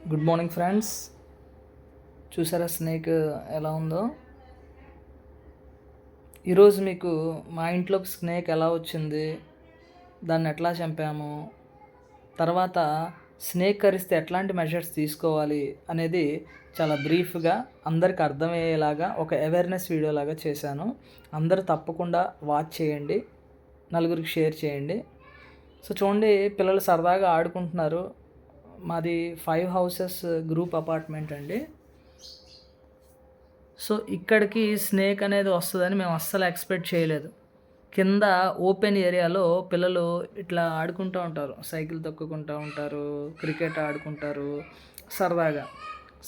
Good morning friends. చూసారా snake ఎలా ఉందో? ఈరోజు మీకు మా ఇంట్లోకి స్నేక్ ఎలా వచ్చింది, దాన్ని ఎట్లా చంపాము, తర్వాత స్నేక్ కరిస్తే ఎట్లాంటి మెజర్స్ తీసుకోవాలి అనేది చాలా బ్రీఫ్గా అందరికి అర్థమయ్యేలాగా ఒక అవేర్నెస్ వీడియోలాగా చేశాను. అందరూ తప్పకుండా వాచ్ చేయండి, నలుగురికి షేర్ చేయండి. సో చూడండి, పిల్లలు సరదాగా ఆడుకుంటున్నారు. మాది 5 హౌసెస్ గ్రూప్ అపార్ట్మెంట్ అండి. సో ఇక్కడికి స్నేక్ అనేది వస్తుందని మేము అస్సలు ఎక్స్పెక్ట్ చేయలేదు. కింద ఓపెన్ ఏరియాలో పిల్లలు ఇట్లా ఆడుకుంటూ ఉంటారు, సైకిల్ తొక్కుకుంటూ ఉంటారు, క్రికెట్ ఆడుకుంటారు సరదాగా.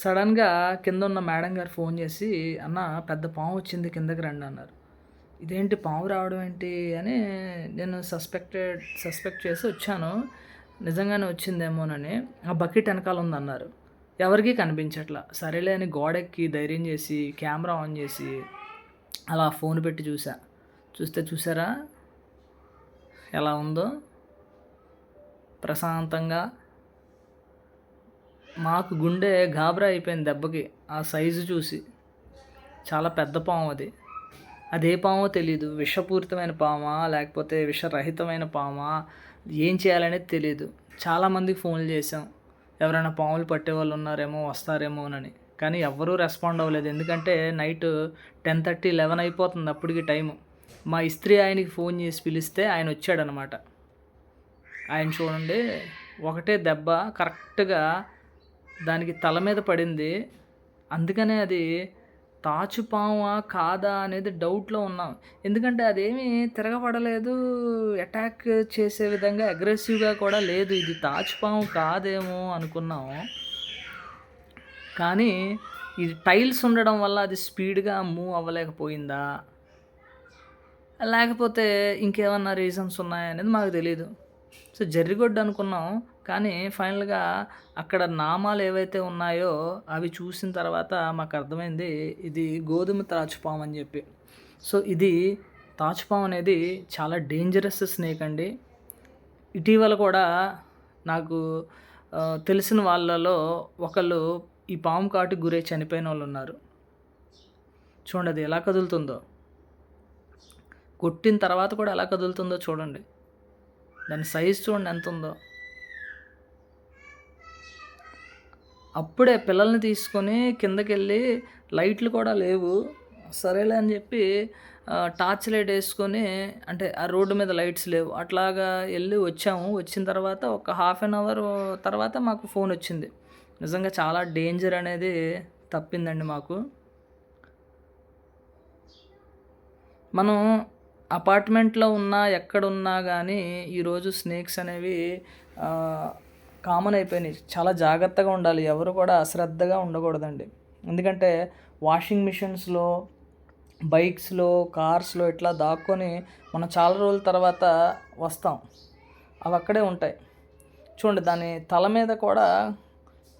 సడన్గా కింద ఉన్న మేడం గారు ఫోన్ చేసి, అన్న పెద్ద పాము వచ్చింది, కిందకి రండి అన్నారు. ఇదేంటి పాము రావడం ఏంటి అని నేను సస్పెక్ట్ చేసి వచ్చాను. నిజంగానే వచ్చిందేమోనని. ఆ బకెట్ వెనకాల ఉందన్నారు. ఎవరికీ కనిపించట్లా. సరేలే అని గోడెక్కి ధైర్యం చేసి కెమెరా ఆన్ చేసి అలా ఫోన్ పెట్టి చూసారా ఎలా ఉందో ప్రశాంతంగా. మాకు గుండె గాబరా అయిపోయింది దెబ్బకి ఆ సైజు చూసి. చాలా పెద్ద పాము అది. అదే పామో తెలీదు. విషపూరితమైన పామా లేకపోతే విషరహితమైన పామా, ఏం చేయాలనేది తెలీదు. చాలామందికి ఫోన్లు చేసాం, ఎవరైనా పాములు పట్టేవాళ్ళు ఉన్నారేమో వస్తారేమోనని. కానీ ఎవ్వరూ రెస్పాండ్ అవ్వలేదు. ఎందుకంటే నైట్ 10:30, 11 అయిపోతుంది అప్పటికి టైము. మా ఇస్త్రీ ఆయనకి ఫోన్ చేసి పిలిస్తే ఆయన వచ్చాడనమాట. ఆయన చూడండి, ఒకటే దెబ్బ కరెక్ట్గా దానికి తల మీద పడింది. అందుకనే అది తాచుపామా కాదా అనేది డౌట్లో ఉన్నాం. ఎందుకంటే అదేమీ తిరగబడలేదు, అటాక్ చేసే విధంగా అగ్రెసివ్గా కూడా లేదు. ఇది తాచుపాము కాదేమో అనుకున్నాము. కానీ ఇది టైల్స్ ఉండడం వల్ల అది స్పీడ్గా మూవ్ అవ్వలేకపోయిందా, లేకపోతే ఇంకేమన్నా రీజన్స్ ఉన్నాయా అనేది మాకు తెలీదు. సో జర్రిగొడ్డు అనుకున్నాం. కానీ ఫైనల్గా అక్కడ నామాలు ఏవైతే ఉన్నాయో అవి చూసిన తర్వాత మాకు అర్థమైంది ఇది గోధుమ తాచుపాము అని చెప్పి. సో ఇది తాచుపాము అనేది చాలా డేంజరస్ స్నేక్ అండి. ఇటీవల కూడా నాకు తెలిసిన వాళ్ళలో ఒకళ్ళు ఈ పాము కాటుకు గురై చనిపోయిన వాళ్ళు ఉన్నారు. చూడండి అది ఎలా కదులుతుందో, కొట్టిన తర్వాత కూడా ఎలా కదులుతుందో చూడండి. దాని సైజ్ చూడండి ఎంత ఉందో. అప్పుడే పిల్లల్ని తీసుకొని కిందకెళ్ళి, లైట్లు కూడా లేవు, సరేలే అని చెప్పి టార్చ్ లైట్ వేసుకొని, అంటే ఆ రోడ్డు మీద లైట్స్ లేవు, అట్లాగా వెళ్ళి వచ్చాము. వచ్చిన తర్వాత ఒక హాఫ్ అన్ అవర్ తర్వాత మాకు ఫోన్ వచ్చింది. నిజంగా చాలా డేంజర్ అనేది తప్పిందండి మాకు. మనం అపార్ట్మెంట్లో ఉన్నా ఎక్కడున్నా కానీ ఈరోజు స్నేక్స్ అనేవి కామన్ అయిపోయినాయి. చాలా జాగ్రత్తగా ఉండాలి. ఎవరు కూడా అశ్రద్ధగా ఉండకూడదండి. ఎందుకంటే వాషింగ్ మిషన్స్లో, బైక్స్లో, కార్స్లో ఇట్లా దాక్కొని మనం చాలా రోజుల తర్వాత వస్తాం, అవి అక్కడే ఉంటాయి. చూడండి, దాని తల మీద కూడా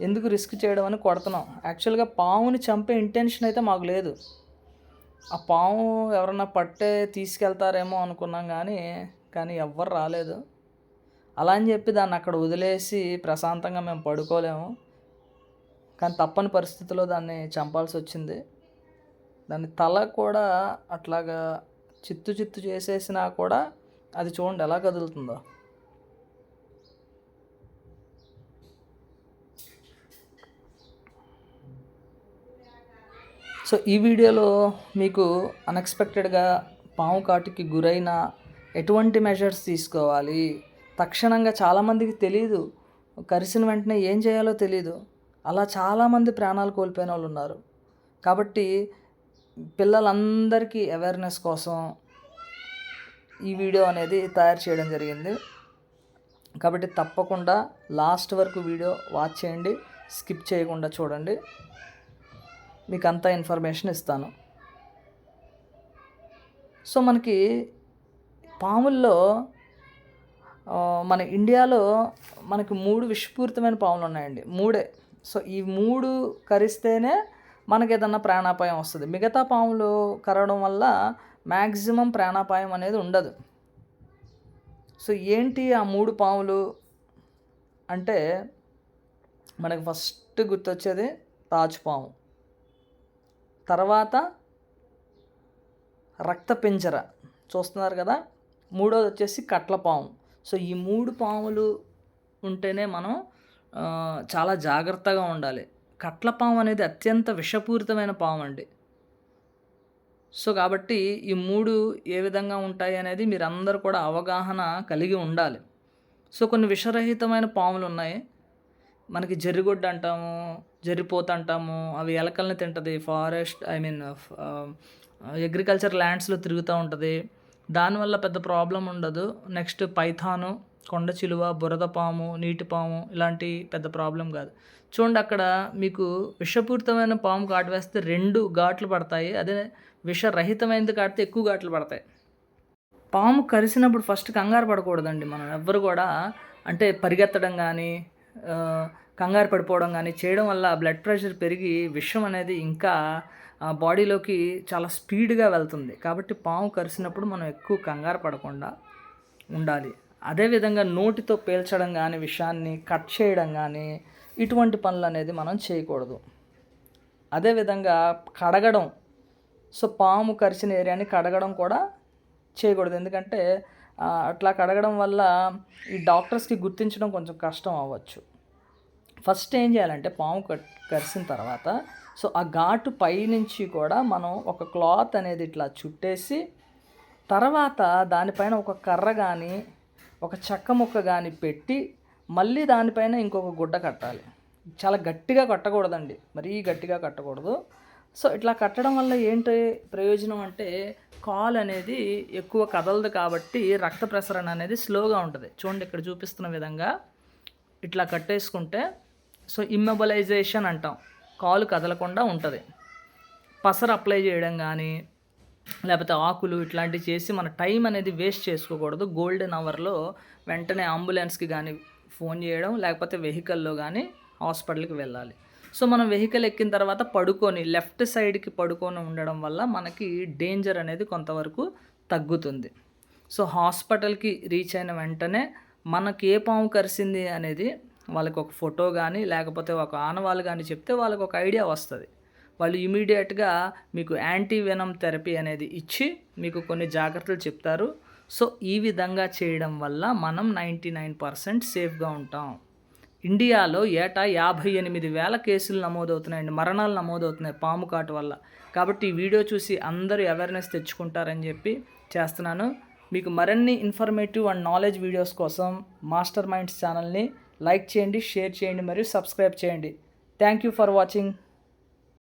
ఎందుకు రిస్క్ చేయడం అని కొడుతున్నాం. యాక్చువల్గా పాముని చంపే ఇంటెన్షన్ అయితే మాకు లేదు. ఆ పాము ఎవరన్నా పట్టే తీసుకెళ్తారేమో అనుకున్నాం, కానీ ఎవ్వరు రాలేదు. అలా అని చెప్పి దాన్ని అక్కడ వదిలేసి ప్రశాంతంగా మేము పడుకోలేము. కానీ తప్పని పరిస్థితిలో దాన్ని చంపాల్సి వచ్చింది. దాని తల కూడా అట్లాగా చిత్తు చేసేసినా కూడా అది చూడండి ఎలా కదులుతుందో. సో ఈ వీడియోలో మీకు అన్ఎక్స్పెక్టెడ్గా పాము కాటుకి గురైన ఎటువంటి మెజర్స్ తీసుకోవాలి, తక్షణంగా చాలామందికి తెలీదు, కరిసిన వెంటనే ఏం చేయాలో తెలీదు. అలా చాలామంది ప్రాణాలు కోల్పోయిన వాళ్ళు ఉన్నారు. కాబట్టి పిల్లలందరికీ అవేర్నెస్ కోసం ఈ వీడియో అనేది తయారు చేయడం జరిగింది. కాబట్టి తప్పకుండా లాస్ట్ వరకు వీడియో వాచ్ చేయండి, స్కిప్ చేయకుండా చూడండి. మీకు అంతా ఇన్ఫర్మేషన్ ఇస్తాను. సో మనకి పాముల్లో మన ఇండియాలో మనకి 3 విషపూరితమైన పాములు ఉన్నాయండి. 3. సో ఈ 3 కరిస్తేనే మనకి ఏదన్నా ప్రాణాపాయం వస్తుంది. మిగతా పాములు కరవడం వల్ల మ్యాక్సిమం ప్రాణాపాయం అనేది ఉండదు. సో ఏంటి ఆ 3 పాములు అంటే, మనకు ఫస్ట్ గుర్తొచ్చేది తాచుపాము, తర్వాత రక్తపింజర చూస్తున్నారు కదా, మూడోది వచ్చేసి కట్లపాము. సో ఈ 3 పాములు ఉంటేనే మనం చాలా జాగ్రత్తగా ఉండాలి. కట్లపాము అనేది అత్యంత విషపూరితమైన పాము అండి. సో కాబట్టి ఈ 3 ఏ విధంగా ఉంటాయి అనేది మీరందరూ కూడా అవగాహన కలిగి ఉండాలి. సో కొన్ని విషరహితమైన పాములున్నాయి. మనకి జర్రిగొడ్డు అంటాము, జర్రిపోత అంటాము. అవి ఎలకల్ని తింటది. ఫారెస్ట్ అగ్రికల్చర్ ల్యాండ్స్‌లో తిరుగుతూ ఉంటది. దానివల్ల పెద్ద ప్రాబ్లమ్ ఉండదు. నెక్స్ట్ పైథాను, కొండ చిలువ, బురద పాము, నీటి పాము ఇలాంటి పెద్ద ప్రాబ్లమ్ కాదు. చూడండి అక్కడ మీకు విషపూరితమైన పాము కాటు వేస్తే 2 ఘాట్లు పడతాయి. అదే విషరహితమైనది కాడితే ఎక్కువ ఘాట్లు పడతాయి. పాము కరిసినప్పుడు ఫస్ట్ కంగారు పడకూడదండి. మనం ఎవ్వరు కూడా అంటే పరిగెత్తడం కానీ, కంగారు పడిపోవడం కానీ చేయడం వల్ల బ్లడ్ ప్రెషర్ పెరిగి విషం అనేది ఇంకా బాడీలోకి చాలా స్పీడ్గా వెళ్తుంది. కాబట్టి పాము కరిసినప్పుడు మనం ఎక్కువ కంగారు పడకుండా ఉండాలి. అదేవిధంగా నోటితో పీల్చడం కానీ, విషాన్ని కట్ చేయడం కానీ ఇటువంటి పనులు అనేది మనం చేయకూడదు. అదేవిధంగా కడగడం, సో పాము కరిచిన ఏరియాని కడగడం కూడా చేయకూడదు. ఎందుకంటే అట్లా కడగడం వల్ల ఈ డాక్టర్స్కి గుర్తించడం కొంచెం కష్టం అవ్వచ్చు. ఫస్ట్ ఏం చేయాలంటే పాము కరిసిన తర్వాత సో ఆ ఘాటు పైనుంచి కూడా మనం ఒక క్లాత్ అనేది ఇట్లా చుట్టేసి, తర్వాత దానిపైన ఒక కర్ర కానీ ఒక చెక్క ముక్క కానీ పెట్టి మళ్ళీ దానిపైన ఇంకొక గుడ్డ కట్టాలి. చాలా గట్టిగా కట్టకూడదండి, మరీ గట్టిగా కట్టకూడదు. సో ఇట్లా కట్టడం వల్ల ఏంటి ప్రయోజనం అంటే కాలు అనేది ఎక్కువ కదలదు కాబట్టి రక్త ప్రసరణ అనేది స్లోగా ఉంటుంది. చూడండి ఇక్కడ చూపిస్తున్న విధంగా ఇట్లా కట్టేసుకుంటే సో ఇమ్మొబలైజేషన్ అంటాం, కాలు కదలకుండా ఉంటుంది. పసరు అప్లై చేయడం కానీ లేకపోతే ఆకులు ఇట్లాంటివి చేసి మన టైం అనేది వేస్ట్ చేసుకోకూడదు. గోల్డెన్ అవర్లో వెంటనే అంబులెన్స్కి కానీ ఫోన్ చేయడం, లేకపోతే వెహికల్లో కానీ హాస్పిటల్కి వెళ్ళాలి. సో మనం వెహికల్ ఎక్కిన తర్వాత పడుకొని లెఫ్ట్ సైడ్కి పడుకొని ఉండడం వల్ల మనకి డేంజర్ అనేది కొంతవరకు తగ్గుతుంది. సో హాస్పిటల్కి రీచ్ అయిన వెంటనే మనకి ఏ పాము కరిసింది అనేది వాళ్ళకి ఒక ఫోటో కానీ లేకపోతే ఒక ఆనవాళ్ళు కానీ చెప్తే వాళ్ళకి ఒక ఐడియా వస్తుంది. వాళ్ళు ఇమీడియట్గా మీకు యాంటీవెనమ్ థెరపీ అనేది ఇచ్చి మీకు కొన్ని జాగ్రత్తలు చెప్తారు. సో ఈ విధంగా చేయడం వల్ల మనం 99% సేఫ్గా ఉంటాం. ఇండియాలో ఏటా 58,000 కేసులు నమోదవుతున్నాయండి, మరణాలు నమోదవుతున్నాయి పాము కాటు వల్ల. కాబట్టి ఈ వీడియో చూసి అందరూ అవేర్నెస్ తెచ్చుకుంటారని చెప్పి చేస్తున్నాను. మీకు మరిన్ని ఇన్ఫర్మేటివ్ అండ్ నాలెడ్జ్ వీడియోస్ కోసం మాస్టర్ మైండ్స్ ఛానల్ని లైక్ చేయండి, షేర్ చేయండి మరియు సబ్స్క్రైబ్ చేయండి. Thank you for watching.